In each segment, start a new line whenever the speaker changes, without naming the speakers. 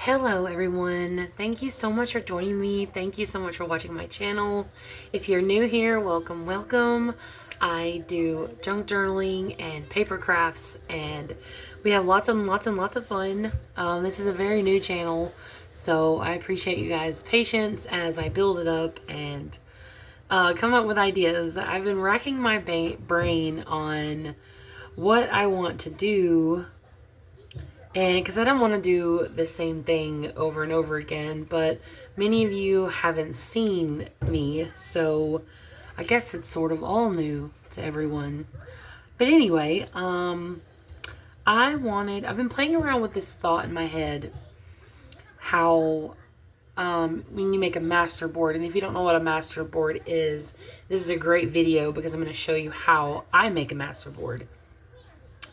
Hello everyone, thank you so much for joining me. Thank you so much for watching my channel. If you're new here, welcome. I do junk journaling and paper crafts, and we have lots of fun. This is a very new channel, so I appreciate you guys' patience as I build it up and come up with ideas. I've been racking my brain on what I want to do, and because I don't want to do the same thing over and over again, but many of you haven't seen me, so I guess it's sort of all new to everyone. But anyway, I've been playing around with this thought in my head, how when you make a masterboard, and if you don't know what a masterboard is, this is a great video because I'm going to show you how I make a masterboard.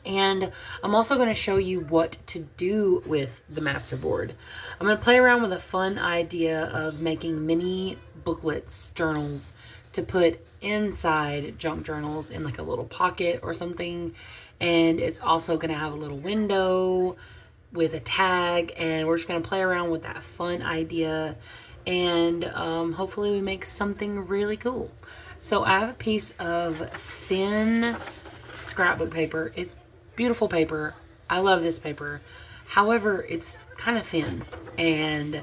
And I'm also going to show you what to do with the masterboard. I'm going to play around with a fun idea of making mini booklets, journals, to put inside junk journals in like a little pocket or something. And it's also going to have a little window with a tag, and we're just going to play around with that fun idea, and hopefully we make something really cool. So I have a piece of thin scrapbook paper. It's beautiful paper. I love this paper. However, it's kind of thin, and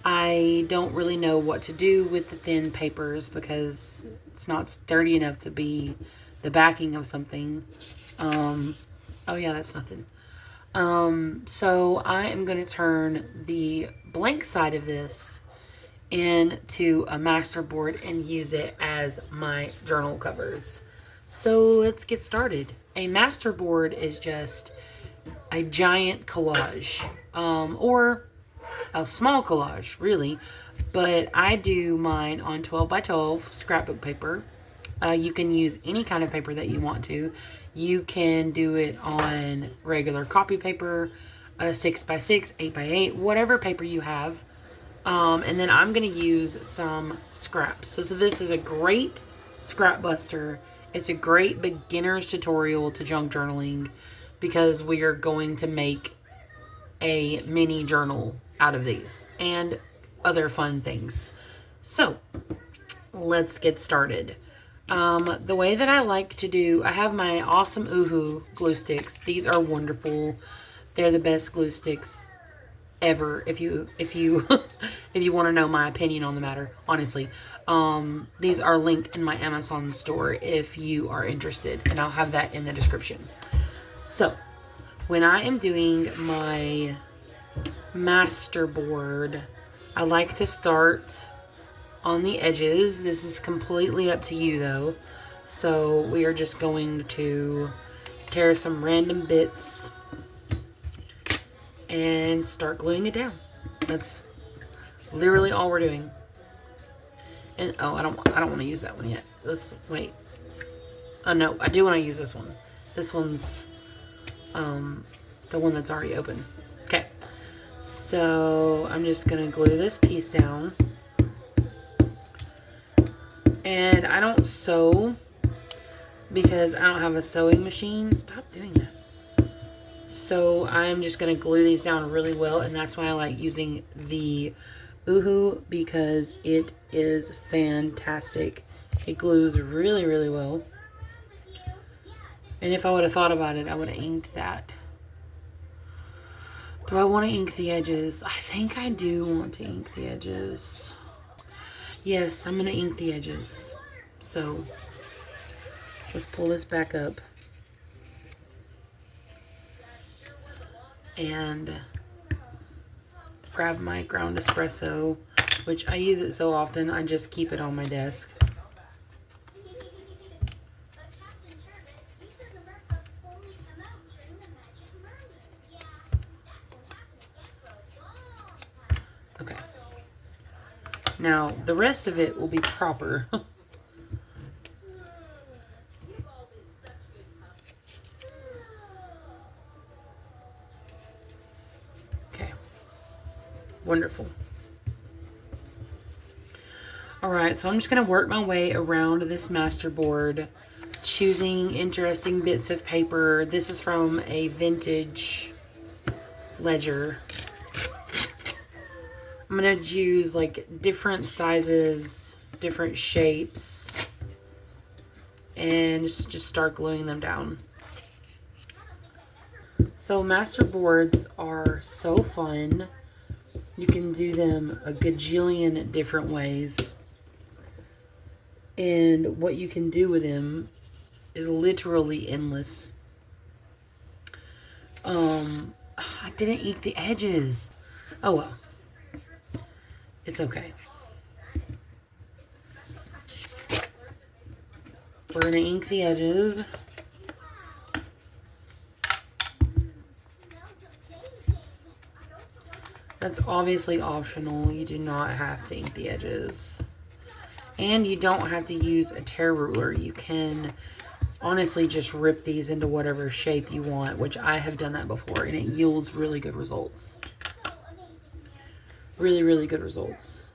I don't really know what to do with the thin papers because it's not sturdy enough to be the backing of something. Oh yeah, that's nothing. So I am going to turn the blank side of this into a masterboard and use it as my journal covers. So let's get started. A masterboard is just a giant collage, or a small collage, really. But I do mine on 12 by 12 scrapbook paper. You can use any kind of paper that you want to. You can do it on regular copy paper, 6 by 6, 8 by 8, whatever paper you have. And then I'm going to use some scraps. So this is a great scrap buster. It's a great beginner's tutorial to junk journaling because we are going to make a mini journal out of these and other fun things. So let's get started. The way that I like to do, I have my awesome Oohoo glue sticks. These are wonderful. They're the best glue sticks ever. If you if you want to know my opinion on the matter, honestly, these are linked in my Amazon store if you are interested, and I'll have that in the description. So when I am doing my masterboard, I like to start on the edges. This is completely up to you though. So we are just going to tear some random bits and start gluing it down. That's literally all we're doing. And oh, I don't want to use that one yet. Wait. Oh no, I do want to use this one. This one's the one that's already open. Okay. So I'm just gonna glue this piece down. And I don't sew because I don't have a sewing machine. Stop doing that. So I'm just going to glue these down really well, and that's why I like using the Oohoo, because it is fantastic. It glues really, really well. And if I would have thought about it, I would have inked that. Do I want to ink the edges? I think I do want to ink the edges. Yes, I'm going to ink the edges. So let's pull this back up and grab my ground espresso, which I use it so often I just keep it on my desk. Okay. Now, the rest of it will be proper. Okay. Wonderful. Alright, so I'm just going to work my way around this masterboard, choosing interesting bits of paper. This is from a vintage ledger. I'm going to use like different sizes, different shapes, and just start gluing them down. So masterboards are so fun. You can do them a gajillion different ways. And what you can do with them is literally endless. I didn't ink the edges. Oh well. It's okay. We're gonna ink the edges. That's obviously optional. You do not have to ink the edges. And you don't have to use a tear ruler. You can honestly just rip these into whatever shape you want, which I have done that before, and it yields really good results. Really, really good results.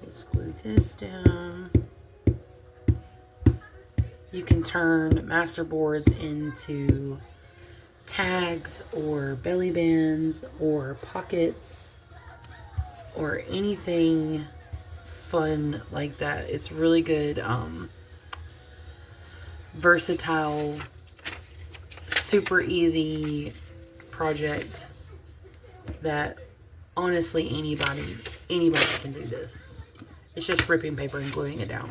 Let's glue this down. You can turn masterboards into tags or belly bands or pockets or anything fun like that. It's really good, versatile, super easy project that honestly anybody can do this. It's just ripping paper and gluing it down.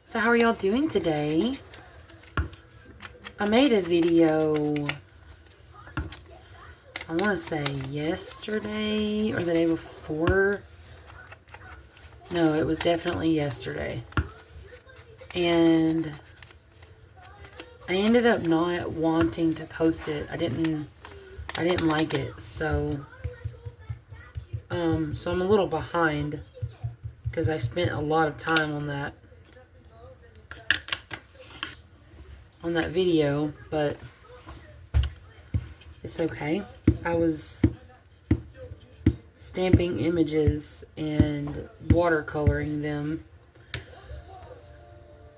So how are y'all doing today? I made a video, I want to say yesterday or the day before. No, it was definitely yesterday. And I ended up not wanting to post it. I didn't like it. So I'm a little behind because I spent a lot of time on that video, but it's okay. I was stamping images and watercoloring them,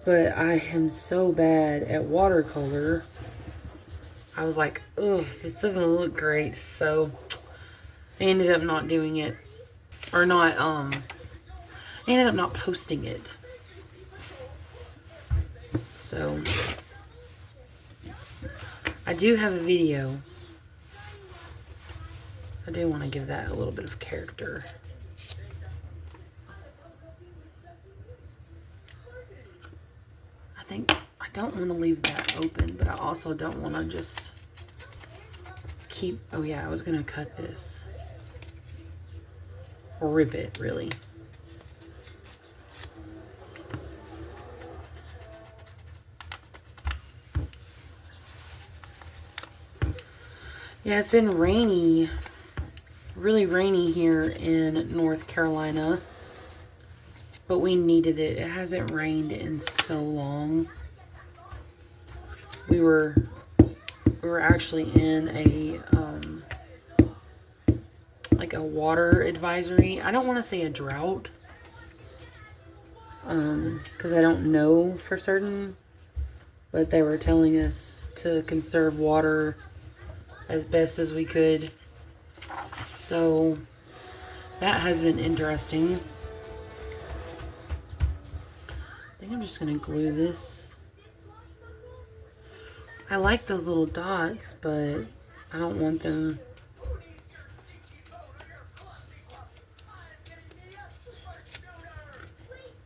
but I am so bad at watercolor. I was like, ugh, this doesn't look great, so I ended up not doing it, or not, I ended up not posting it. So I do have a video. I do want to give that a little bit of character. I don't want to leave that open, but I also don't want to just keep, oh yeah, I was going to cut this. Or rip it, really. Yeah, it's been rainy, really rainy here in North Carolina, but we needed it. It hasn't rained in so long. We were actually in a like a water advisory. I don't want to say a drought, because I don't know for certain, but they were telling us to conserve water as best as we could. So that has been interesting. I think I'm just gonna glue this. I like those little dots, but I don't want them.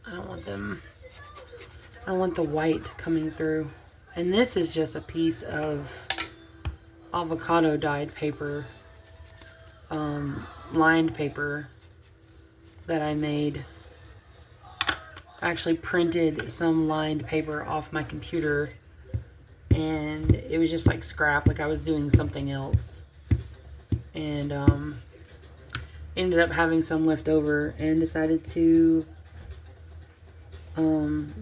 I don't want the white coming through. And this is just a piece of avocado dyed paper, lined paper that I made. I actually printed some lined paper off my computer, and it was just like scrap, like I was doing something else, and ended up having some left over and decided to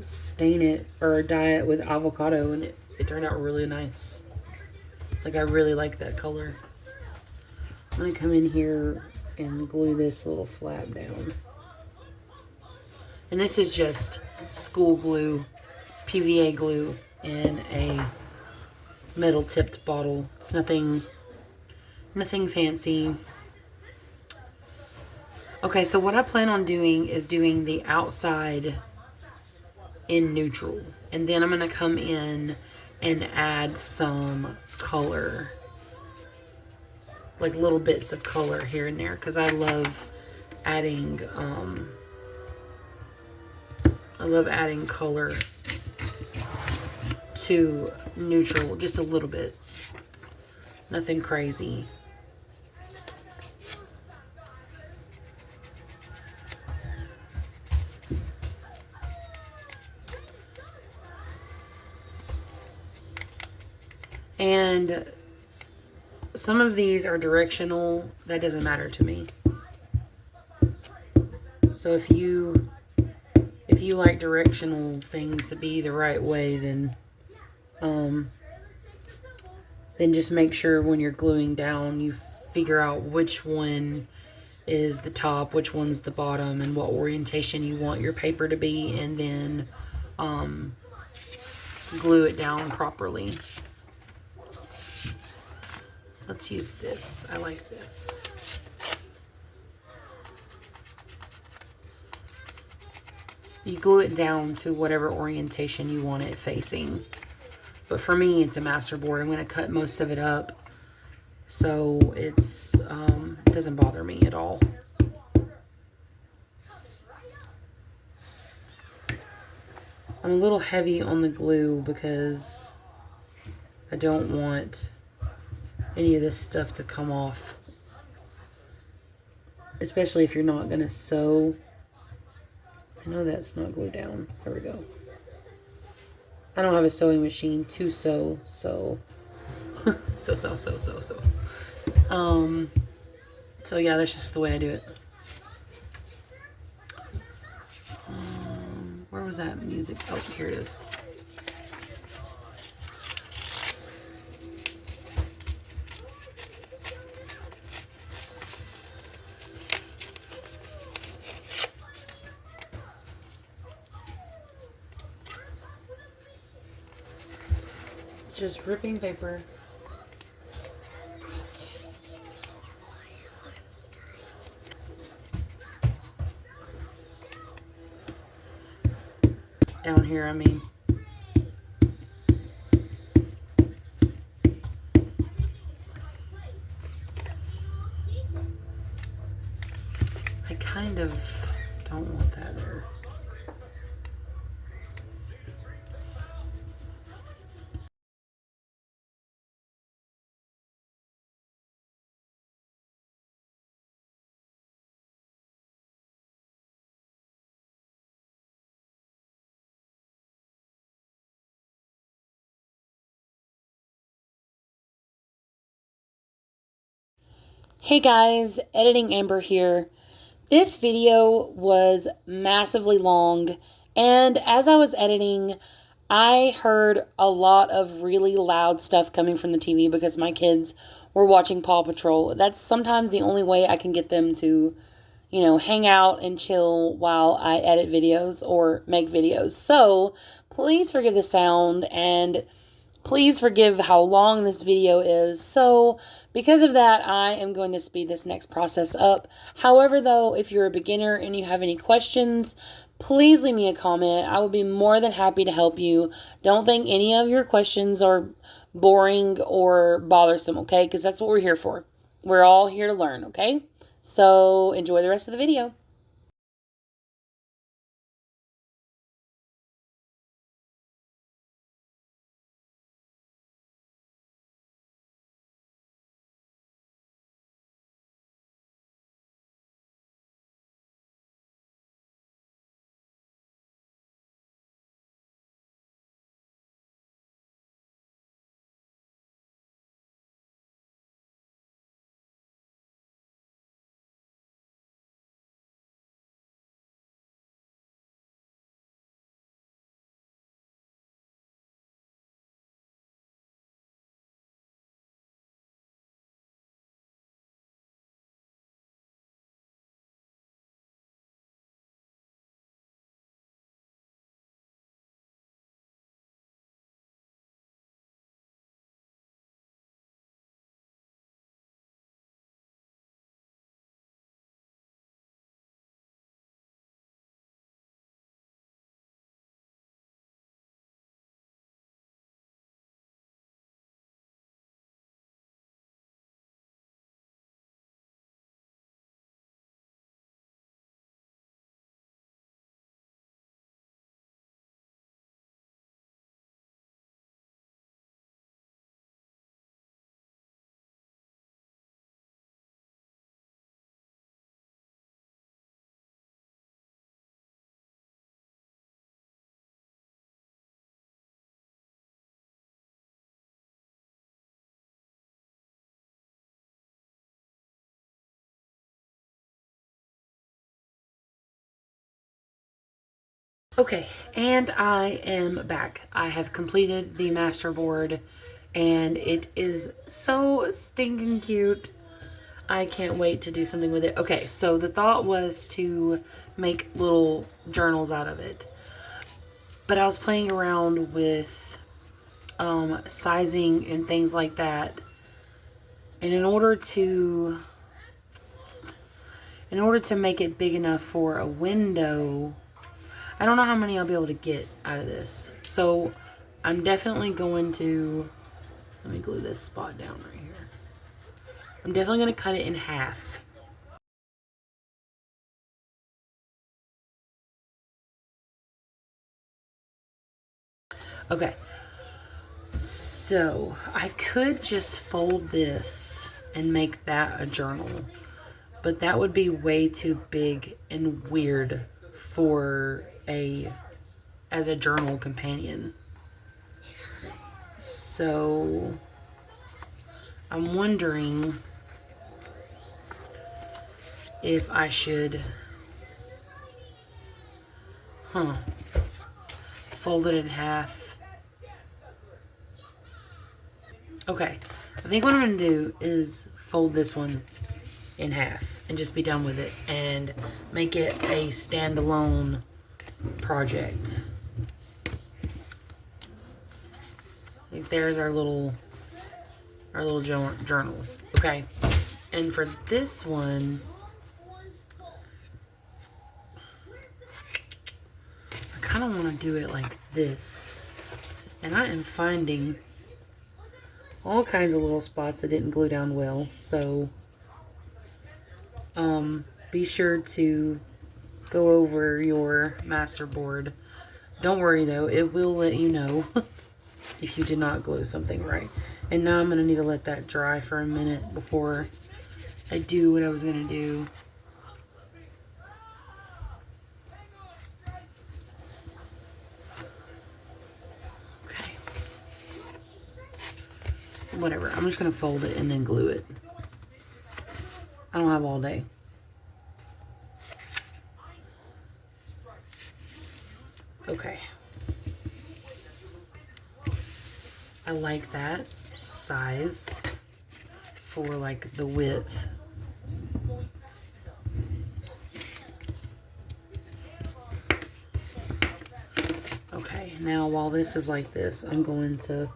stain it or dye it with avocado, and it turned out really nice. Like, I really like that color. I'm gonna come in here and glue this little flap down. And this is just school glue, PVA glue in a metal tipped bottle. It's nothing fancy. Okay, so what I plan on doing is doing the outside in neutral. And then I'm going to come in and add some color. Like little bits of color here and there. Because I love adding, color to neutral. Just a little bit. Nothing crazy. And some of these are directional. That doesn't matter to me. So if you like directional things to be the right way, then just make sure when you're gluing down, you figure out which one is the top, which one's the bottom, and what orientation you want your paper to be, and then glue it down properly. Let's use this. I like this. You glue it down to whatever orientation you want it facing. But for me, it's a masterboard. I'm going to cut most of it up, so it doesn't bother me at all. I'm a little heavy on the glue because I don't want any of this stuff to come off. Especially if you're not going to sew. I know that's not glued down. There we go. I don't have a sewing machine to sew, so so yeah, that's just the way I do it. Where was that music? Oh, here it is. Just ripping paper. Down here, I mean. I kind of don't want that there. Hey guys, Editing Amber here. This video was massively long, and as I was editing, I heard a lot of really loud stuff coming from the TV because my kids were watching Paw Patrol. That's sometimes the only way I can get them to, hang out and chill while I edit videos or make videos. So please forgive the sound and please forgive how long this video is. So because of that, I am going to speed this next process up. However, though, if you're a beginner and you have any questions, please leave me a comment. I will be more than happy to help you. Don't think any of your questions are boring or bothersome, okay? Because that's what we're here for. We're all here to learn, okay? So enjoy the rest of the video. Okay, and I am back. I have completed the masterboard and it is so stinking cute. I can't wait to do something with it. Okay, so the thought was to make little journals out of it. But I was playing around with sizing and things like that. And in order to make it big enough for a window, I don't know how many I'll be able to get out of this. So I'm definitely going to, let me glue this spot down right here. I'm definitely going to cut it in half. Okay. So I could just fold this and make that a journal, but that would be way too big and weird for as a journal companion. So I'm wondering if I should fold it in half. Okay, I think what I'm going to do is fold this one in half and just be done with it and make it a standalone project. Like there's our little journal. Okay, and for this one, I kind of want to do it like this, and I am finding all kinds of little spots that didn't glue down well, so be sure to go over your masterboard. Don't worry though, it will let you know if you did not glue something right. And now I'm going to need to let that dry for a minute before I do what I was going to do. Okay. Whatever, I'm just going to fold it and then glue it. I don't have all day. Okay. I like that size for like the width. Okay, now while this is like this, I'm going to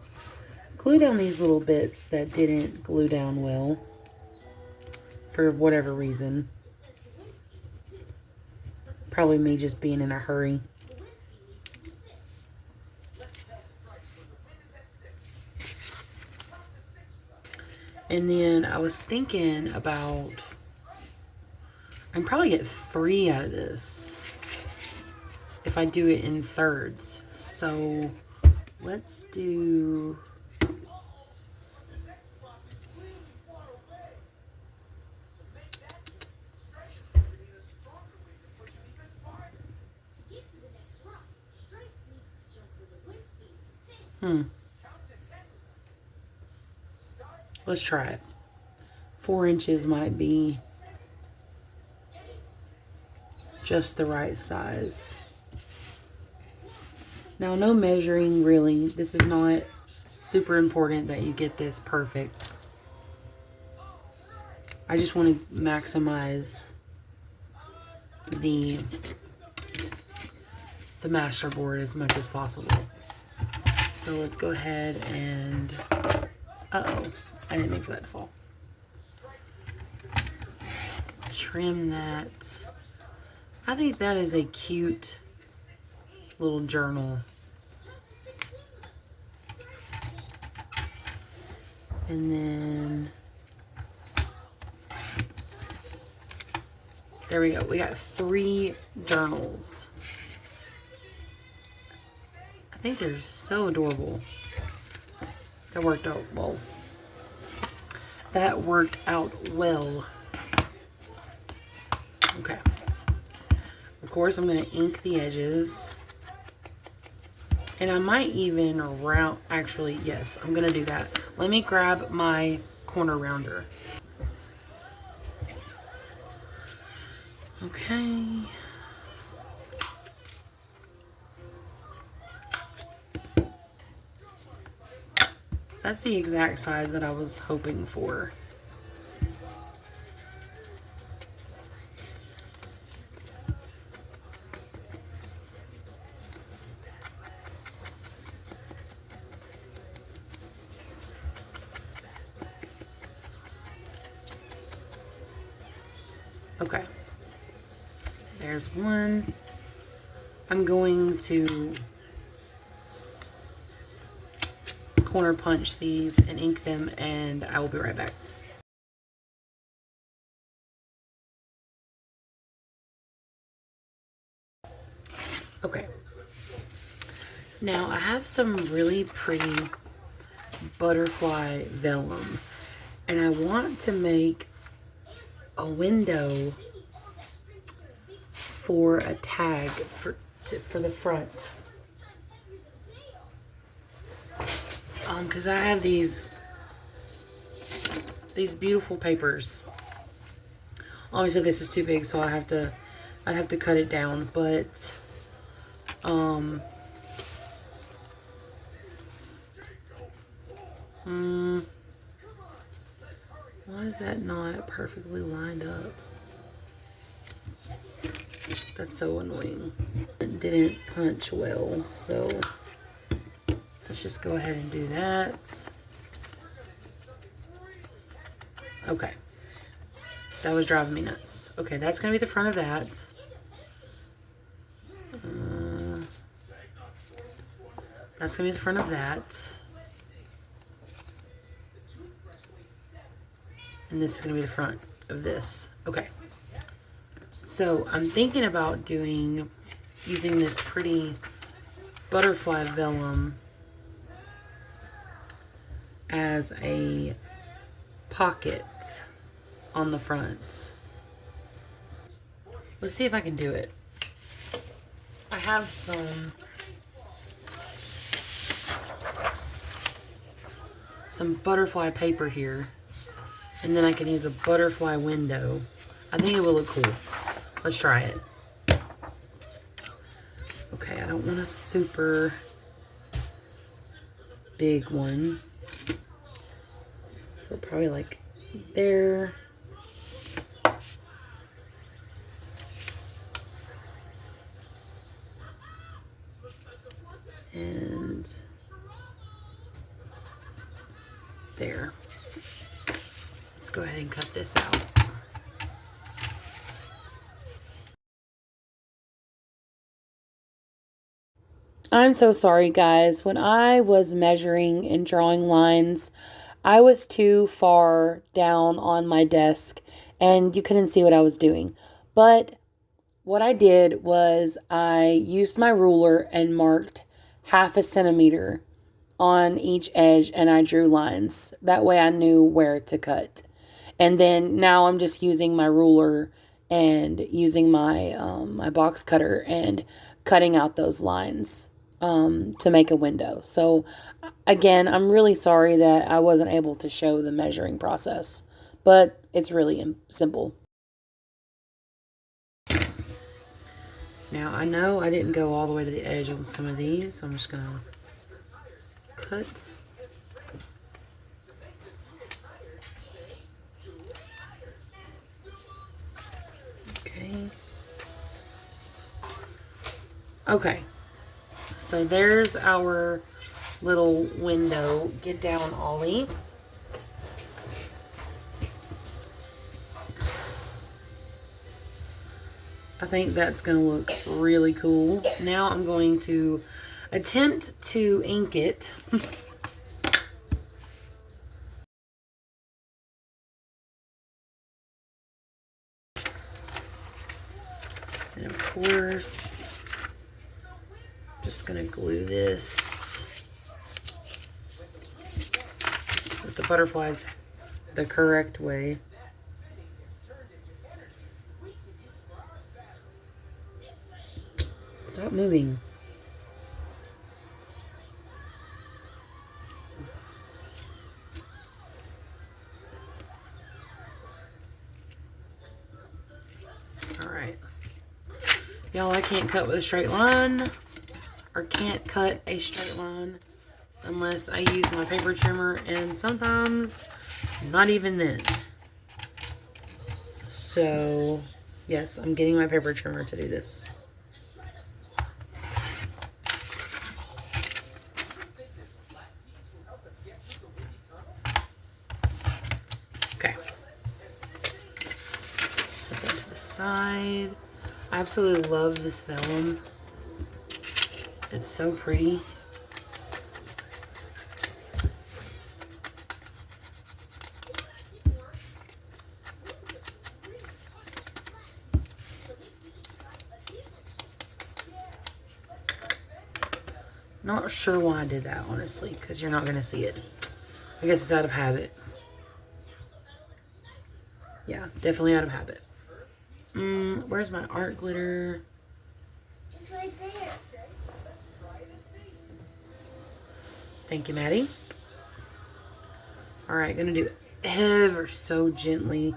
glue down these little bits that didn't glue down well for whatever reason. Probably me just being in a hurry. And then I was thinking about, I can probably get 3 out of this if I do it in thirds. So let's do, let's try it. 4 inches might be just the right size. Now, no measuring really. This is not super important that you get this perfect. I just want to maximize the masterboard as much as possible. So let's go ahead and, uh-oh, I didn't mean for that to fall. Trim that. I think that is a cute little journal. And then, there we go. We got 3 journals. I think they're so adorable. That worked out well. That worked out well. Okay. Of course, I'm going to ink the edges. And I might even round, actually, yes, I'm going to do that. Let me grab my corner rounder. Okay. That's the exact size that I was hoping for. Okay. There's one. I'm going to corner punch these and ink them, and I will be right back. Okay. Now I have some really pretty butterfly vellum, and I want to make a window for a tag for the front. Because I have these beautiful papers. Obviously this is too big, so I'd have to cut it down, but why is that not perfectly lined up? That's so annoying. It didn't punch well, so let's just go ahead and do that. Okay. That was driving me nuts. Okay, that's going to be the front of that. That's going to be the front of that. And this is going to be the front of this. Okay. So I'm thinking about using this pretty butterfly vellum as a pocket on the front. Let's see if I can do it. I have some butterfly paper here, and then I can use a butterfly window. I think it will look cool. Let's try it. Okay, I don't want a super big one. So probably like there. And there. Let's go ahead and cut this out. I'm so sorry, guys. When I was measuring and drawing lines, I was too far down on my desk and you couldn't see what I was doing. But what I did was I used my ruler and marked 1/2 centimeter on each edge, and I drew lines. That way I knew where to cut. And then now I'm just using my ruler and using my my box cutter and cutting out those lines to make a window. So again, I'm really sorry that I wasn't able to show the measuring process, but it's really simple. Now I know I didn't go all the way to the edge on some of these, so I'm just gonna cut. Okay. Okay. So there's our little window. Get down, Ollie. I think that's going to look really cool. Now I'm going to attempt to ink it. And of course, just going to glue this with the butterflies the correct way. Stop moving. All right. Y'all, I can't cut with a straight line, or can't cut a straight line unless I use my paper trimmer, and sometimes not even then. So yes, I'm getting my paper trimmer to do this. Okay. Set that to the side. I absolutely love this vellum. It's so pretty. Not sure why I did that, honestly, because you're not going to see it. I guess it's out of habit. Yeah, definitely out of habit. Where's my art glitter?
It's right there.
Thank you, Maddie. Alright, gonna do ever so gently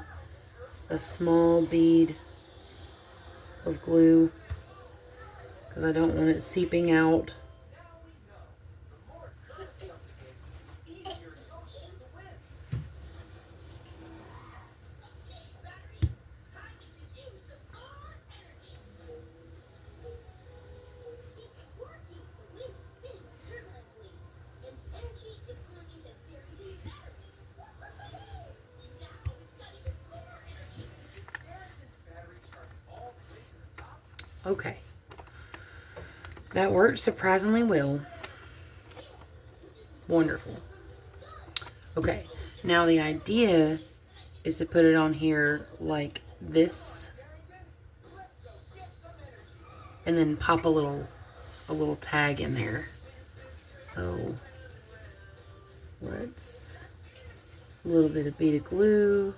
a small bead of glue because I don't want it seeping out. Okay. That worked surprisingly well. Wonderful. Okay. Now the idea is to put it on here like this. And then pop a little tag in there. So let's a little bit of bead of glue.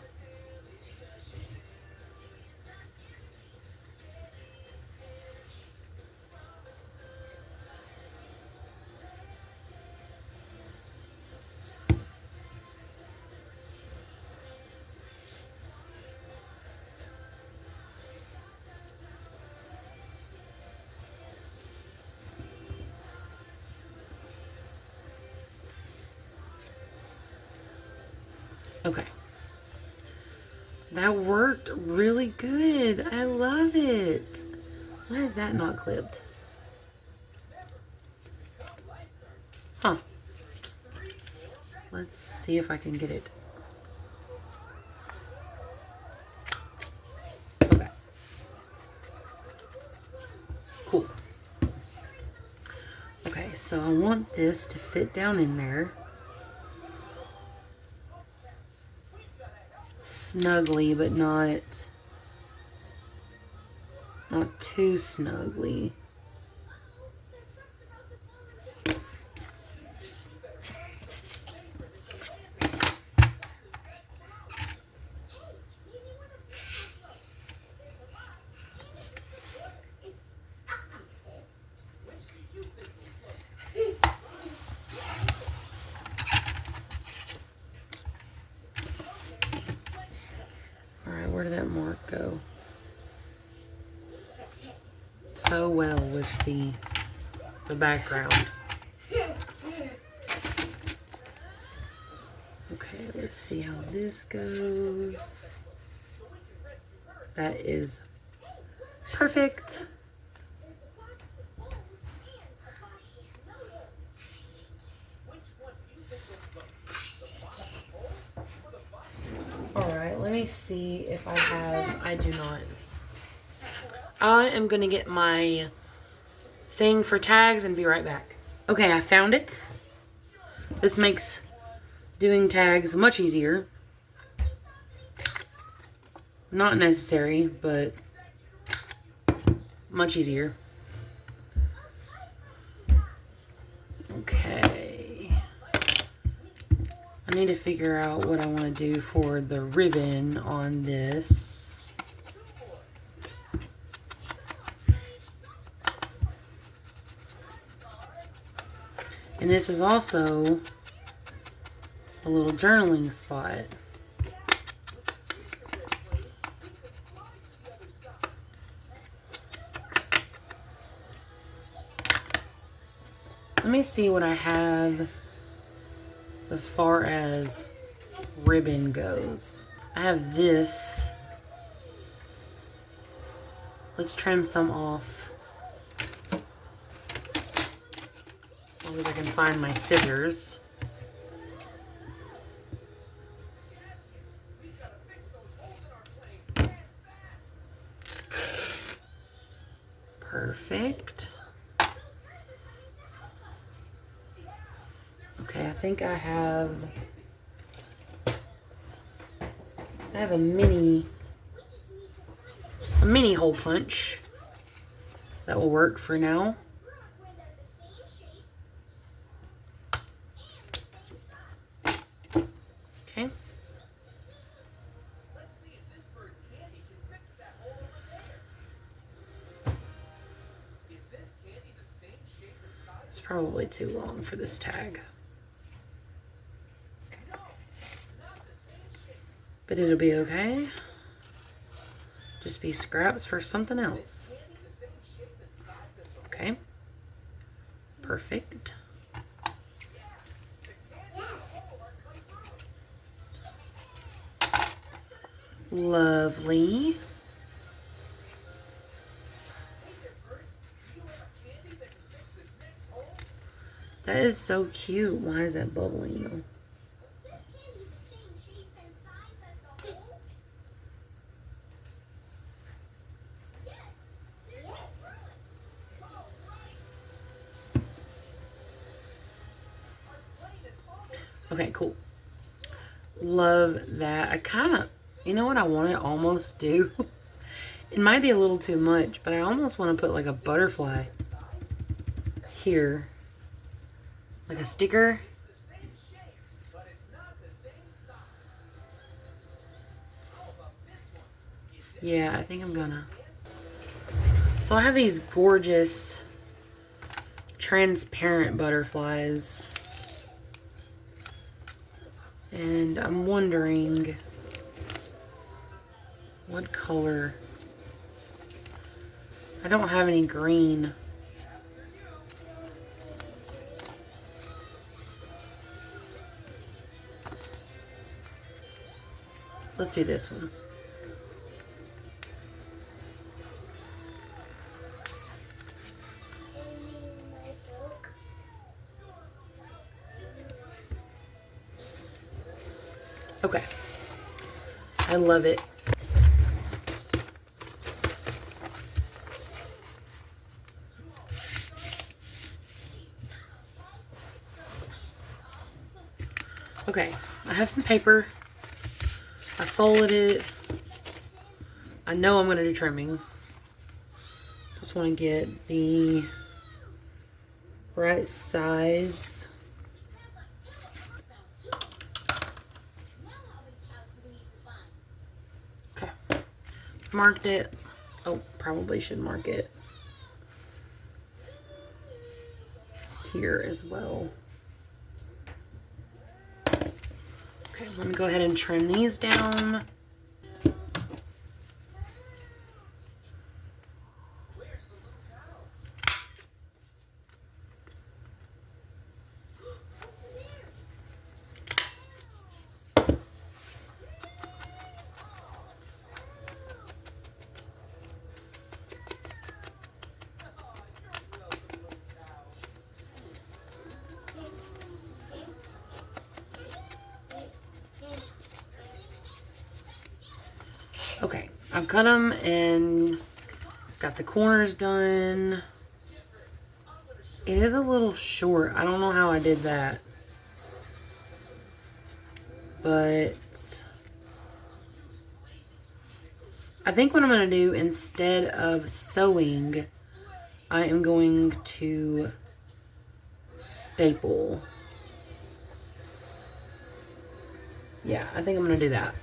Okay. That worked really good. I love it. Why is that not clipped? Huh. Let's see if I can get it. Okay. Cool. Okay, so I want this to fit down in there snugly, but not too snugly. Alright, where did that mark go? So well with the background. Okay, let's see how this goes. That is perfect. Alright, let me see if I have. I do not. I am going to get my thing for tags and be right back. Okay, I found it. This makes doing tags much easier. Not necessary, but much easier. Okay. I need to figure out what I want to do for the ribbon on this. And this is also a little journaling spot. Let me see what I have as far as ribbon goes. I have this. Let's trim some off. As long as I can find my scissors. Perfect. Okay, I think I have a mini hole punch that will work for now. Okay. It's probably too long for this tag, but it'll be okay. Just be scraps for something else. Okay. Perfect. Lovely. That is so cute. Why is that bubbling though? Okay, cool. Love that. I kind of, you know what I want to almost do? It might be a little too much, but I almost want to put like a butterfly here. Like a sticker. Yeah, I think I'm gonna. So I have these gorgeous transparent butterflies. And I'm wondering what color. I don't have any green. Let's do this one. Okay. I love it. Okay, I have some paper. I folded it. I know I'm going to do trimming. Just want to get the right size. Okay. Marked it. Oh, probably should mark it here as well. Okay, let me go ahead and trim these down. Okay, I've cut them and got the corners done. It is a little short. I don't know how I did that. But I think what I'm going to do instead of sewing, I am going to staple. Yeah, I think I'm going to do that.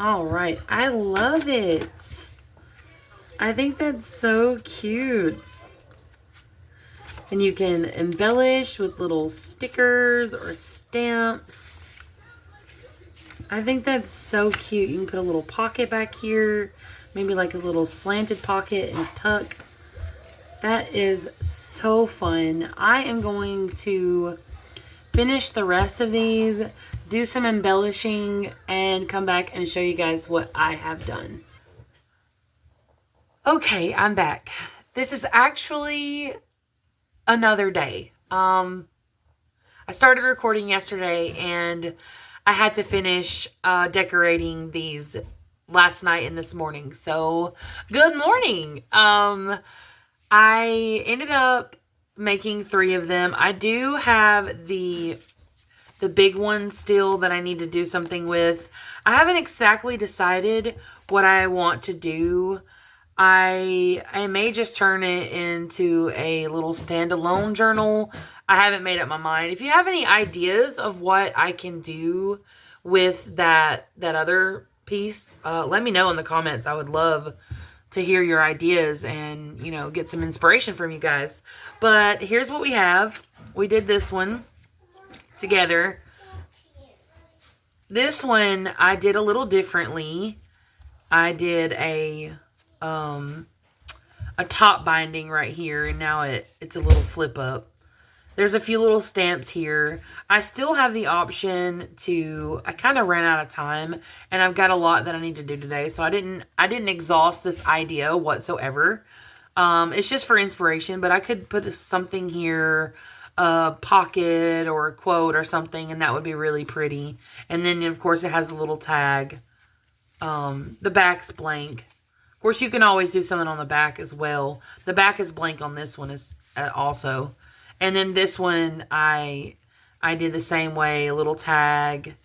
All right, I love it. I think that's so cute. And you can embellish with little stickers or stamps. I think that's so cute. You can put a little pocket back here, maybe like a little slanted pocket and tuck. That is so fun. I am going to finish the rest of these, do some embellishing, and come back and show you guys what I have done. Okay, I'm back. This is actually another day. I started recording yesterday and I had to finish decorating these last night and this morning. So, good morning. I ended up making 3 of them. I do have the big one still that I need to do something with. I haven't exactly decided what I want to do. I may just turn it into a little standalone journal. I haven't made up my mind. If you have any ideas of what I can do with that other piece, let me know in the comments. I would love to hear your ideas and, you know, get some inspiration from you guys. But here's what we have. We did this one together. This one I did a little differently. I did a top binding right here, and now it's a little flip up. There's a few little stamps here. I still have the option to, I kind of ran out of time, and I've got a lot that I need to do today, so I didn't exhaust this idea whatsoever. It's just for inspiration, but I could put something here, a pocket or a quote or something, and that would be really pretty. And then, of course, it has a little tag. The back's blank. Of course, you can always do something on the back as well. The back is blank on this one also. And then this one, I did the same way. A little tag,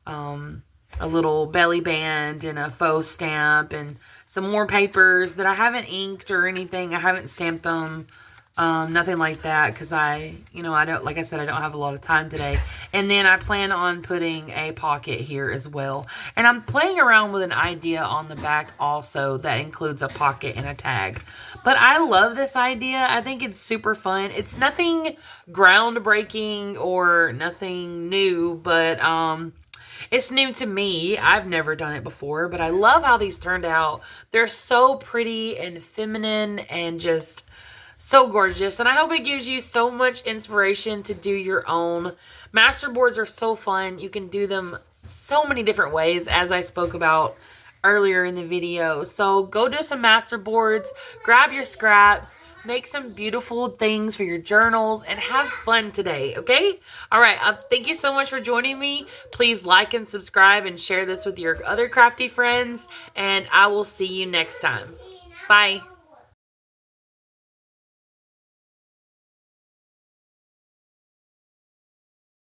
a little belly band, and a faux stamp, and some more papers that I haven't inked or anything. I haven't stamped them. Nothing like that, because I don't, like I said, I don't have a lot of time today. And then I plan on putting a pocket here as well. And I'm playing around with an idea on the back also that includes a pocket and a tag. But I love this idea. I think it's super fun. It's nothing groundbreaking or nothing new, but it's new to me. I've never done it before, but I love how these turned out. They're so pretty and feminine and just so gorgeous, and I hope it gives you so much inspiration to do your own. Masterboards are so fun. You can do them so many different ways, as I spoke about earlier in the video. So go do some masterboards, grab your scraps, make some beautiful things for your journals, and have fun today, okay? All right, thank you so much for joining me. Please like and subscribe and share this with your other crafty friends, and I will see you next time. Bye.